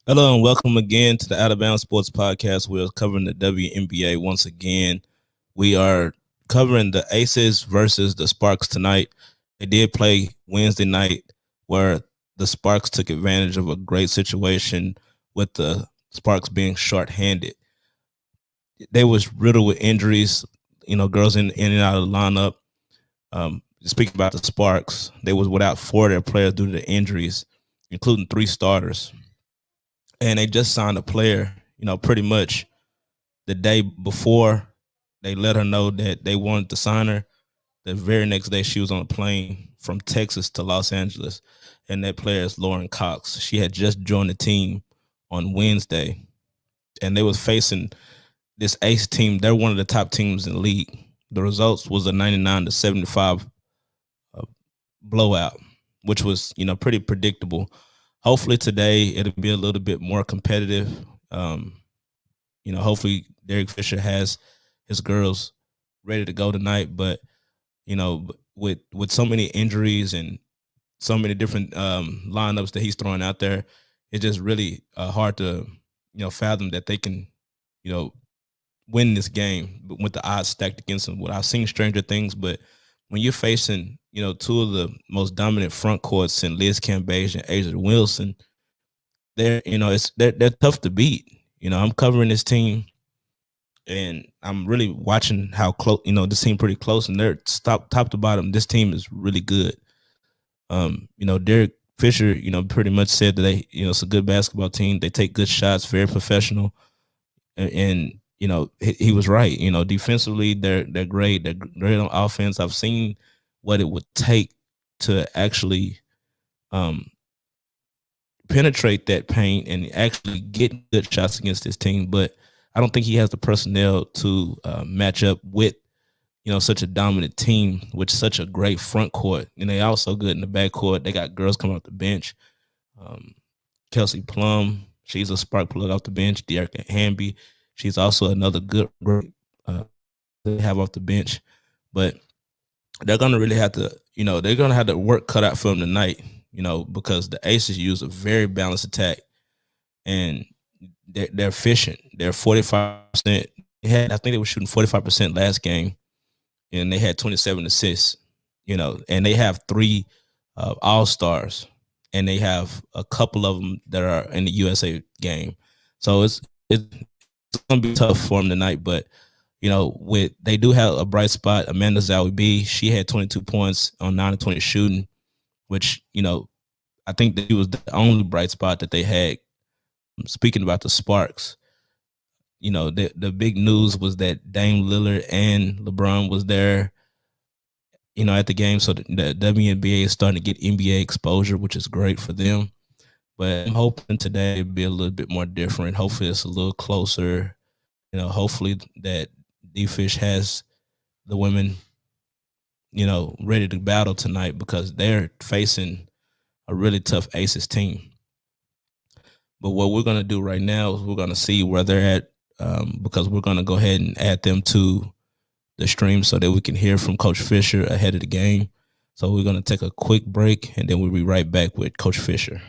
Hello and welcome again to the Out of Bounds Sports Podcast. We're covering the WNBA once again. We are covering the Aces versus the Sparks tonight. They did play Wednesday night where the Sparks took advantage of a great situation with the Sparks being shorthanded. They was riddled with injuries, girls in and out of the lineup. Speaking about the Sparks, they was without four of their players due to the injuries, including three starters, and they just signed a player, pretty much the day before they let her know that they wanted to sign her. The very next day, she was on a plane from Texas to Los Angeles, and that player is Lauren Cox. She had just joined the team on Wednesday, and they was facing this Ace team. They're one of the top teams in the league. The results was a 99-75 uh, blowout, which was pretty predictable. Hopefully today it'll be a little bit more competitive. Hopefully Derek Fisher has his girls ready to go tonight. But with so many injuries and so many different lineups that he's throwing out there, it's just really hard to fathom that they can you know win this game with the odds stacked against them. Well, I've seen stranger things, but when you're facing two of the most dominant front courts in Liz Cambage and Asia Wilson, they're tough to beat. I'm covering this team and I'm really watching how close. This team pretty close, and they're top to bottom. This team is really good. Derek Fisher, pretty much said that it's a good basketball team. They take good shots, very professional, and he was right. Defensively, they're great. They're great on offense. I've seen what it would take to actually um, penetrate that paint and actually get good shots against this team, but I don't think he has the personnel to match up with such a dominant team with such a great front court. And they also good in the back court. They got girls coming off the bench. Um, Kelsey Plum, she's a spark plug off the bench. Dearica Hamby, she's also another good great they have off the bench. But they're gonna really have to, they're gonna have to work cut out for them tonight, because the Aces use a very balanced attack and they're efficient. They're 45%. I think they were shooting 45% last game, and they had 27 assists. And they have three All Stars, and they have a couple of them that are in the USA game. So it's gonna be tough for them tonight. But with they do have a bright spot. Amanda Zowie B, she had 22 points on 9 of 20 shooting, which I think that she was the only bright spot that they had. Speaking about the Sparks, the big news was that Dame Lillard and LeBron was there, at the game. So the WNBA is starting to get NBA exposure, which is great for them. But I'm hoping today it'll be a little bit more different. Hopefully it's a little closer. Hopefully that D-Fish has the women, ready to battle tonight because they're facing a really tough Aces team. But what we're going to do right now is we're going to see where they're at, because we're going to go ahead and add them to the stream so that we can hear from Coach Fisher ahead of the game. So we're going to take a quick break and then we'll be right back with Coach Fisher.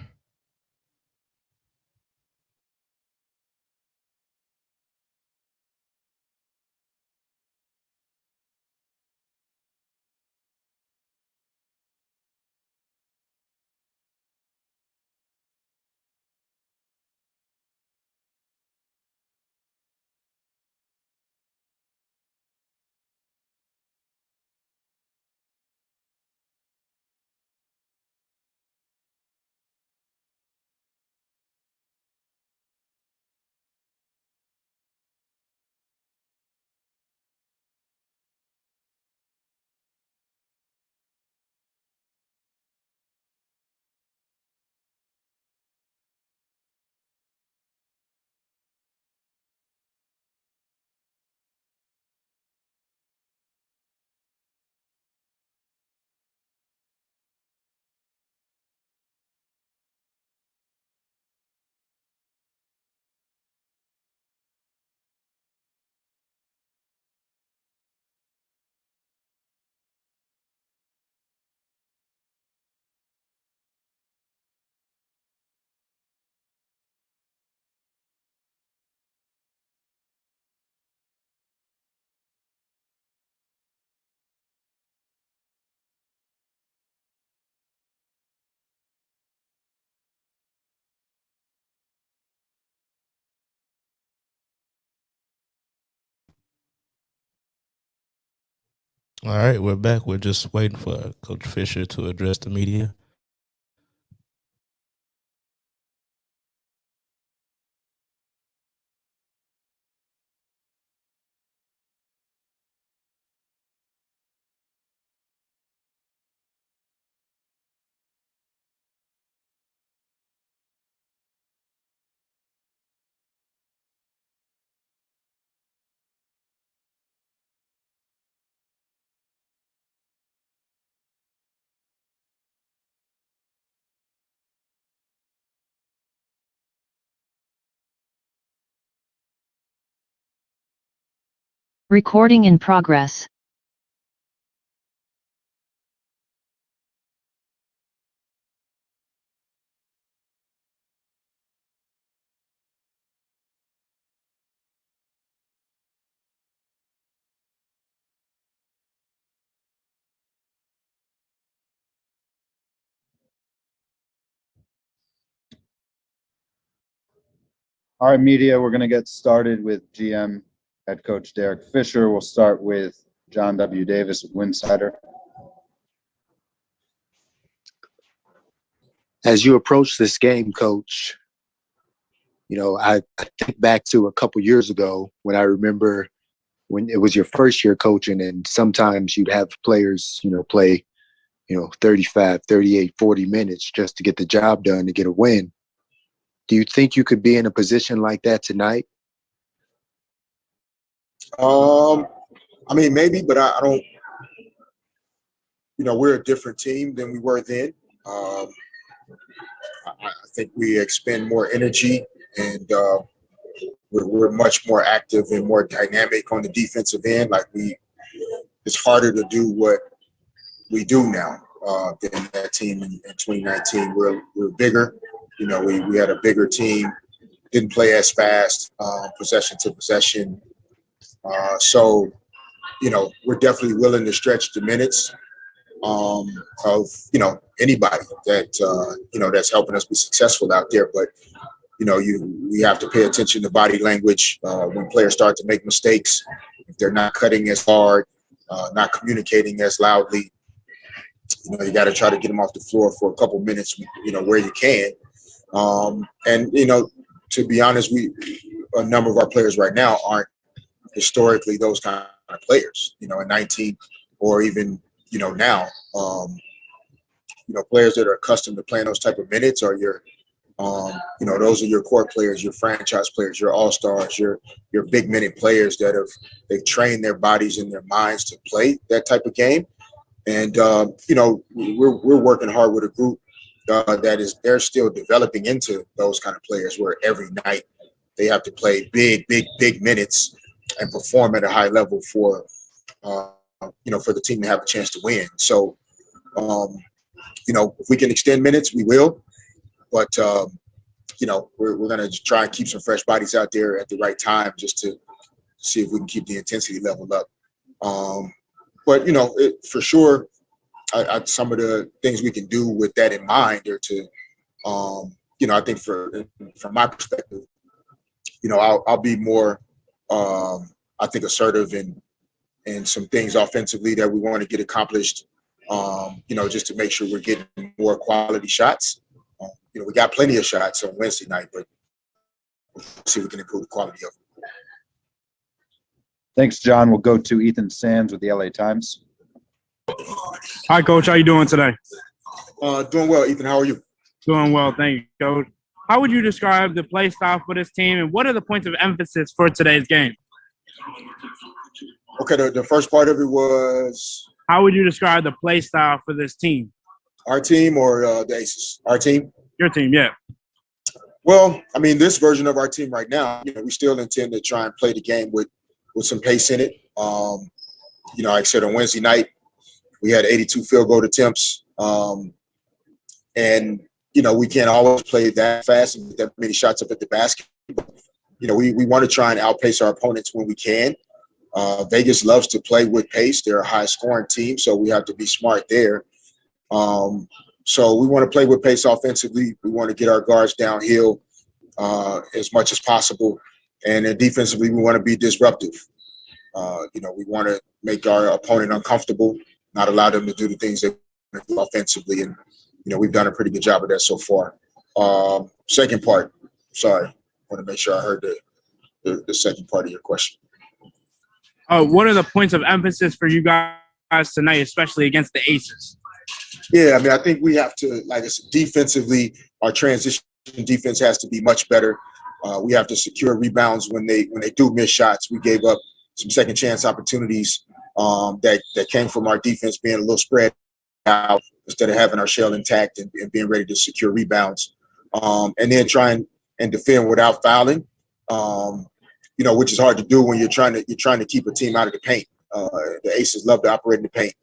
All right, we're back. We're just waiting for Coach Fisher to address the media. Recording in progress. All right, media, we're going to get started with GM head coach Derek Fisher. We'll start with John W. Davis of Winsider. As you approach this game, Coach, I think back to a couple years ago when I remember when it was your first year coaching, and sometimes you'd have players, play, 35, 38, 40 minutes just to get the job done, to get a win. Do you think you could be in a position like that tonight? Maybe, but I don't. We're a different team than we were then. I think we expend more energy, and we're much more active and more dynamic on the defensive end. It's harder to do what we do now than that team in 2019. We're bigger. We had a bigger team. Didn't play as fast, possession to possession. So we're definitely willing to stretch the minutes of anybody that that's helping us be successful out there. But we have to pay attention to body language when players start to make mistakes. If they're not cutting as hard, not communicating as loudly, you got to try to get them off the floor for a couple minutes, where you can. To be honest, a number of our players right now aren't historically those kind of players. In 19 or even now, players that are accustomed to playing those type of minutes are your those are your core players, your franchise players, your all-stars, your big minute players they've trained their bodies and their minds to play that type of game. And we're working hard with a group they're still developing into those kind of players, where every night they have to play big minutes and perform at a high level for for the team to have a chance to win. So if we can extend minutes, we will. But we're going to try and keep some fresh bodies out there at the right time, just to see if we can keep the intensity level up. But for sure, some of the things we can do with that in mind are to, I think from my perspective, I'll be more, I think, assertive in some things offensively that we want to get accomplished. Just to make sure we're getting more quality shots. We got plenty of shots on Wednesday night, but we'll see if we can improve the quality of them. Thanks, John. We'll go to Ethan Sands with the LA Times. Hi, Coach. How you doing today? Doing well, Ethan. How are you? Doing well, thank you, Coach. How would you describe the play style for this team, and what are the points of emphasis for today's game? Okay, the first part of it was? How would you describe the play style for this team? Our team or the Aces? Our team? Your team, yeah. Well, this version of our team right now, we still intend to try and play the game with some pace in it. Like I said, on Wednesday night, we had 82 field goal attempts. And we can't always play that fast and get that many shots up at the basket. But, we want to try and outpace our opponents when we can. Vegas loves to play with pace. They're a high-scoring team, so we have to be smart there. So we want to play with pace offensively. We want to get our guards downhill as much as possible. And then defensively, we want to be disruptive. We want to make our opponent uncomfortable, not allow them to do the things they want to do offensively. And, we've done a pretty good job of that so far. Second part, sorry, I want to make sure I heard the second part of your question. What are the points of emphasis for you guys tonight, especially against the Aces? Yeah, I think we have to, like I said, defensively, our transition defense has to be much better. We have to secure rebounds when they do miss shots. We gave up some second chance opportunities that came from our defense being a little spread out instead of having our shell intact and being ready to secure rebounds. And then trying and defend without fouling, which is hard to do when you're trying to keep a team out of the paint. The Aces love to operate in the paint.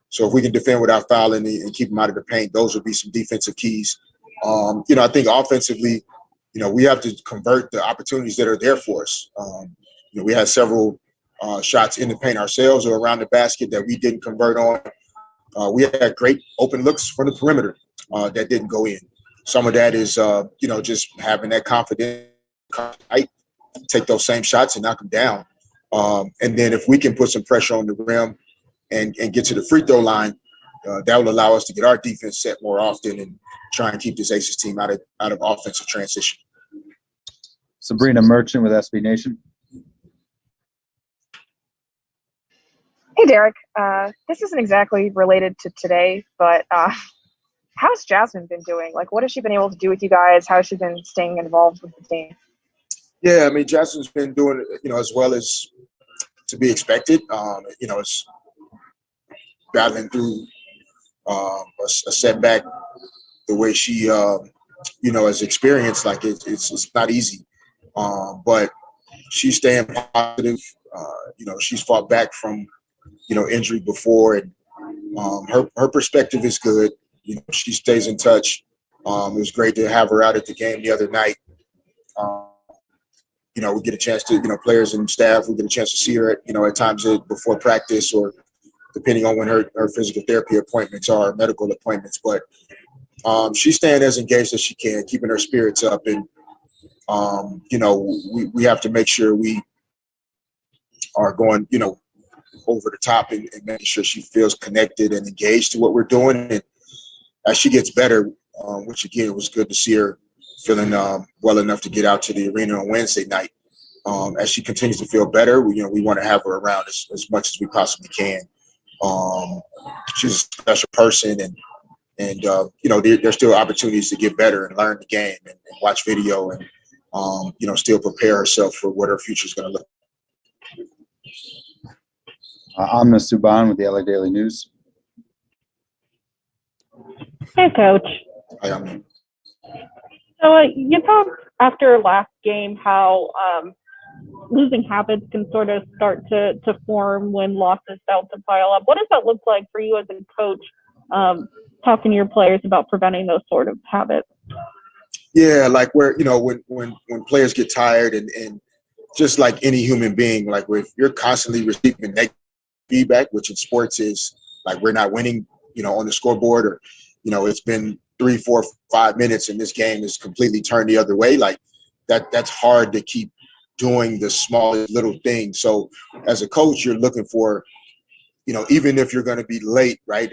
So if we can defend without fouling and keep them out of the paint, those would be some defensive keys. I think offensively, we have to convert the opportunities that are there for us. We had several shots in the paint ourselves or around the basket that we didn't convert on. We had great open looks from the perimeter that didn't go in. Some of that is, just having that confidence, take those same shots and knock them down. And then if we can put some pressure on the rim and get to the free throw line, that will allow us to get our defense set more often and try and keep this Aces team out of offensive transition. Sabrina Merchant with SB Nation. Hey, Derek. This isn't exactly related to today, but how's Jasmine been doing? Like, what has she been able to do with you guys? How has she been staying involved with the team? Yeah, Jasmine's been doing, as well as to be expected. It's battling through a setback the way she, has experienced. Like, it's not easy. But she's staying positive. She's fought back from, injury before, and her perspective is good. She stays in touch. It was great to have her out at the game the other night. We get a chance to, players and staff, we get a chance to see her at times before practice or depending on when her physical therapy appointments are, medical appointments. But she's staying as engaged as she can, keeping her spirits up. And, we have to make sure we are going, over the top and making sure she feels connected and engaged to what we're doing. And as she gets better, which again was good to see her feeling well enough to get out to the arena on Wednesday night. As she continues to feel better, we want to have her around as much as we possibly can. She's a special person, and there's still opportunities to get better and learn the game and watch video and still prepare herself for what her future is going to look like. Amna Subban with the LA Daily News. Hey, Coach. Hi, Amna. So you talked after last game how losing habits can sort of start to form when losses start to pile up. What does that look like for you as a coach, talking to your players about preventing those sort of habits? Yeah, like where, when players get tired and just like any human being, like if you're constantly receiving negative feedback, which in sports is like we're not winning, on the scoreboard, or, it's been 3, 4, 5 minutes and this game is completely turned the other way. Like that's hard to keep doing the smallest little thing. So as a coach, you're looking for, even if you're going to be late, right?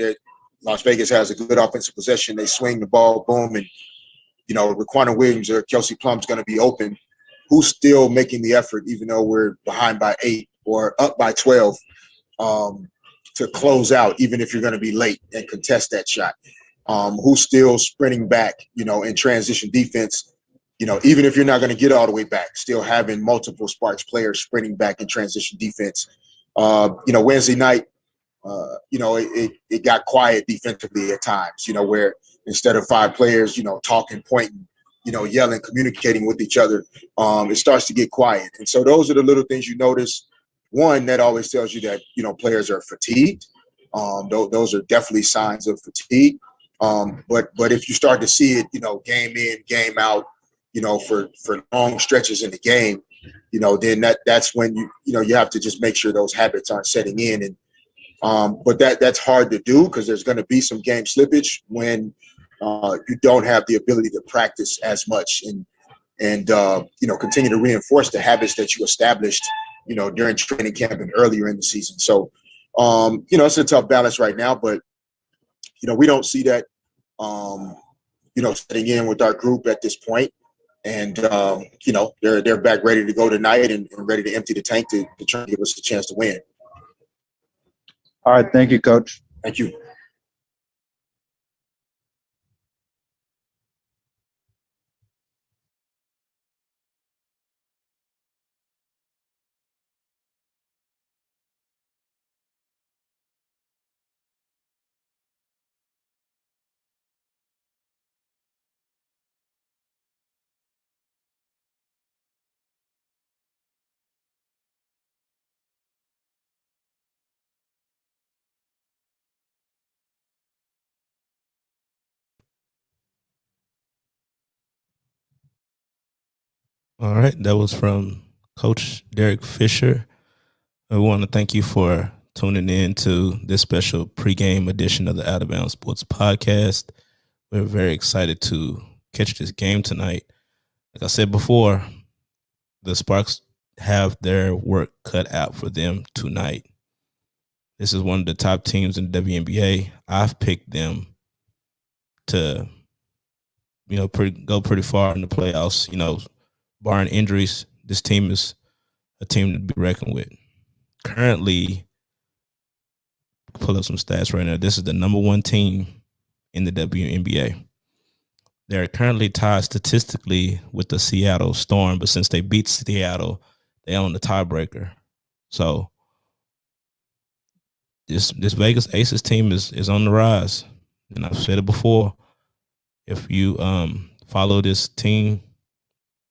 Las Vegas has a good offensive possession. They swing the ball, boom, and, Raquana Williams or Kelsey Plum's going to be open. Who's still making the effort, even though we're behind by 8 or up by 12, to close out, even if you're going to be late and contest that shot? Who's still sprinting back, in transition defense, even if you're not going to get all the way back, still having multiple Sparks players sprinting back in transition defense. Wednesday night, it got quiet defensively at times, where instead of 5 players, talking, pointing, yelling, communicating with each other, it starts to get quiet. And so those are the little things you notice. One, that always tells you that, players are fatigued. Those are definitely signs of fatigue. But if you start to see it, game in, game out, for long stretches in the game, then that's when you have to just make sure those habits aren't setting in. And but that's hard to do because there's going to be some game slippage when you don't have the ability to practice as much and continue to reinforce the habits that you established during training camp and earlier in the season. So, it's a tough balance right now, but, we don't see that, setting in with our group at this point. And, they're back ready to go tonight and ready to empty the tank to try to give us a chance to win. All right. Thank you, Coach. Thank you. All right, that was from Coach Derek Fisher. I want to thank you for tuning in to this special pregame edition of the Out of Bounds Sports Podcast. We're very excited to catch this game tonight. Like I said before, the Sparks have their work cut out for them tonight. This is one of the top teams in the WNBA. I've picked them to, go pretty far in the playoffs. Barring injuries, this team is a team to be reckoned with. Currently, pull up some stats right now. This is the number one team in the WNBA. They're currently tied statistically with the Seattle Storm, but since they beat Seattle, they own the tiebreaker. So this Vegas Aces team is on the rise. And I've said it before. If you follow this team,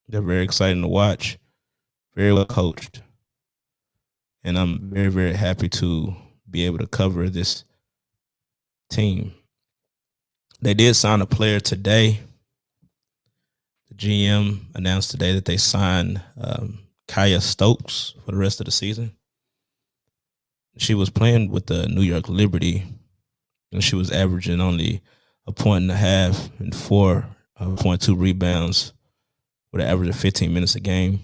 they're very exciting to watch, very well coached. And I'm very, very happy to be able to cover this team. They did sign a player today. The GM announced today that they signed Kaya Stokes for the rest of the season. She was playing with the New York Liberty, and she was averaging only 1.5 points and 4.2 rebounds with an average of 15 minutes a game.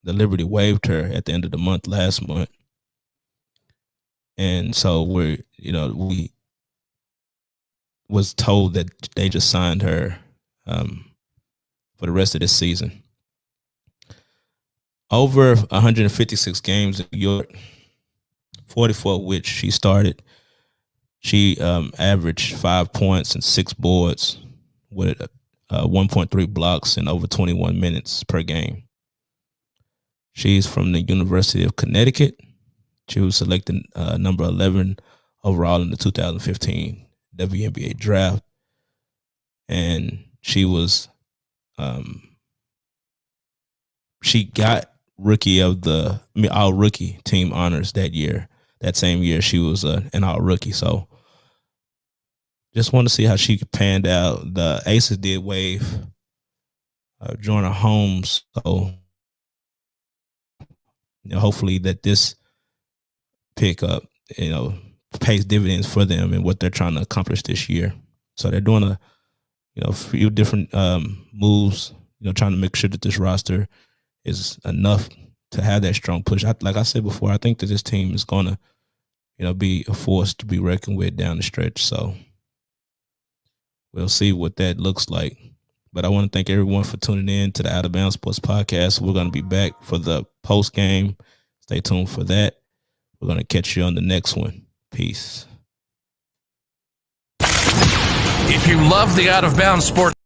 The Liberty waived her at the end of the month last month. And so we was told that they just signed her for the rest of this season. Over 156 games in New York, 44 of which she started. She averaged 5 points and 6 boards with 1.3 blocks and over 21 minutes per game. She's from the University of Connecticut. She was selected number 11 overall in the 2015 WNBA draft. And she was, she got all rookie team honors that year. That same year, she was an all rookie. So just want to see how she panned out. The Aces did waive Jordan Holmes. So, hopefully that this pickup, pays dividends for them and what they're trying to accomplish this year. So they're doing a few different moves, trying to make sure that this roster is enough to have that strong push. Like I said before, I think that this team is going to, be a force to be reckoned with down the stretch. So we'll see what that looks like. But I want to thank everyone for tuning in to the Out of Bounds Sports Podcast. We're going to be back for the post game. Stay tuned for that. We're going to catch you on the next one. Peace. If you love the Out of Bounds Sports